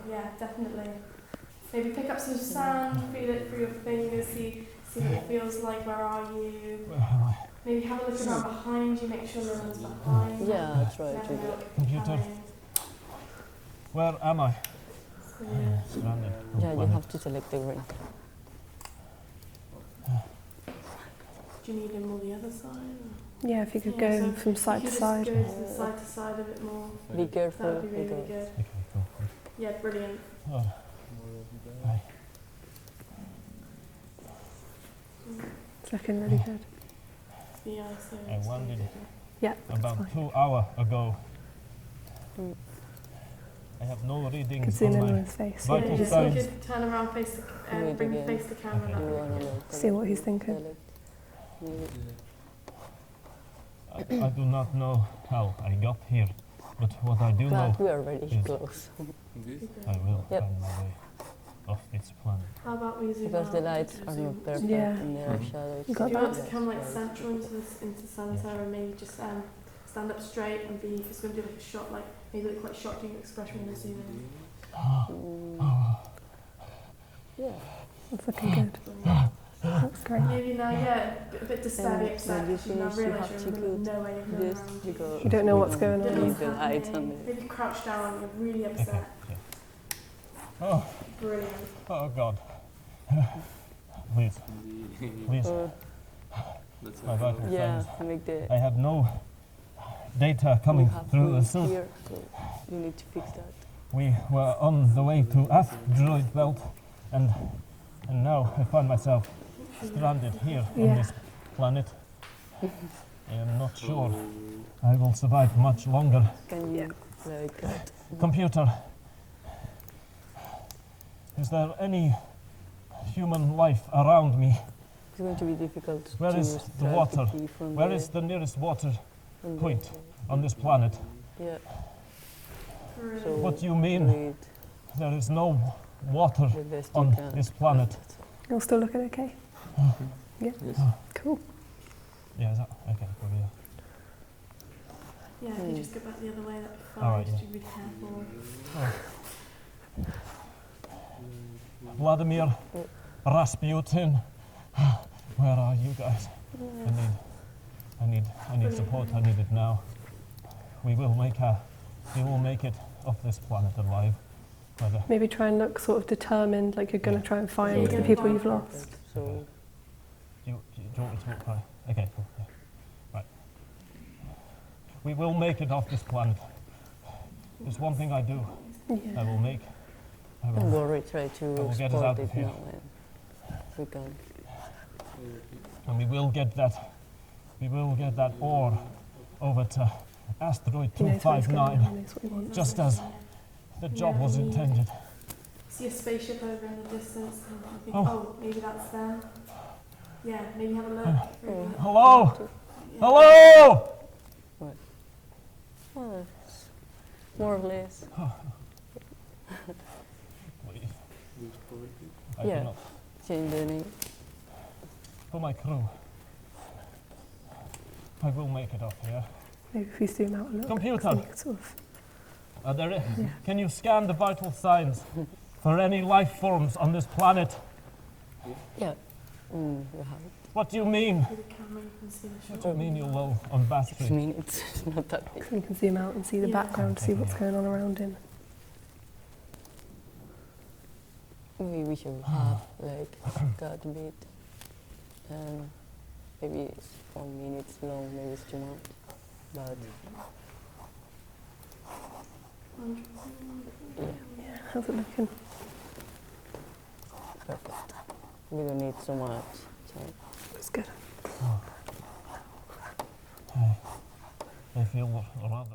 Yeah, definitely. Maybe pick up some sand, feel it through your fingers, see what it feels like. Where are you? Where am I? Maybe have a look around behind you, make sure no one's behind. Yeah, try Never to know do what could be Computer. coming. Where am I? Yeah. Stranded. Yeah, you have to select the ring. Do you need him on the other side? Yeah, if you could Yeah, go so from side to If side. you just go from side a bit more, Be careful. that would be really, really good. Okay, cool. Yeah, brilliant. Oh. Hi. It's looking really good. Yeah, so I landed Yeah, that's about fine. 2 hours ago. Mm. I have no You can readings zoom on in on my his face. vital yeah, just signs. you could turn around, face the, Wait bring again. face the camera. Okay. That You would wanna be look, See what he's thinking. select. You- I do not know how I got here, but what I do know, But we are very Yes. close. I will Yep. find my way off this planet. How about we zoom Because out? the lights Zoom- are zoom- not perfect Yeah. and there are shadows. You got Do you want that? to come like central into center and maybe just stand up straight and be, it's going to do like a shot, like maybe look quite shocked in your expression when you zoom in. Yeah. That's looking good. That's great. Maybe now, yeah, a bit disturbing, And upset, when you because you now finish, you realise have you're in to the middle of go nowhere, you've no this around you. because You don't know what's we going Don't on. know Leave what's the lights on happening. there. Maybe crouch down, you're really Okay. upset. Yeah. Oh, Brilliant. oh God. Please, please, Uh, my vital yeah, signs. make the. I have no data coming you have through the wheel suit. here, so you need to fix that. We were on the way to asteroid belt, and now I find myself stranded here on Yeah. this planet. I am not sure I will survive much longer. Can you like that? Computer, is there any human life around me? It's going to be difficult Where to is the extract water? key from Where the- is the nearest water from the- point on this planet? Yeah. Brilliant. So What do you do mean it there is no water the best you on can. this planet? You're still looking okay? Yeah. Cool. Yeah, is that okay? Cool, yeah. Yeah, if you just go back the other way, that'd be fine. Alright, Just yeah. be really careful. Vladimir, Rasputin, where are you guys? I need support. I need it now. We will make it off this planet alive. But, Maybe try and look sort of determined, like you're going to try and find Yeah, the yeah. people you've lost. So do you want me to walk by? Okay, cool. Yeah. Right. We will make it off this planet. There's one thing I do. I Yeah. will make. I don't will, worry, try to will get us spot out of it here. now and we can. and we will get that. We will get that ore over to asteroid He knows what he's going 259, on, he knows what he wants. just as the job was intended. See a spaceship over in the distance. And I think, Oh. oh, maybe that's them. Yeah, maybe have a look. Oh. Hello! Hello! Well, it's more or less. Please. I Yeah. cannot. Change the name. For my crew. I will make it off here. Maybe if we zoom out a little. Computer. so you can sort of, Are there, Yeah. Can you scan the vital signs for any life forms on this planet? Yeah. You have it. What do you mean? With the camera, you can see the What shot. do you mean you're low on 6 battery? minutes. It's not that big. so you can zoom out and see the Yeah. background, see Okay, what's yeah. going on around him. We should have like that bit and maybe it's 4 minutes long, maybe it's too much. But yeah, How's it looking? perfect. We don't need so much. So That's good. I feel rather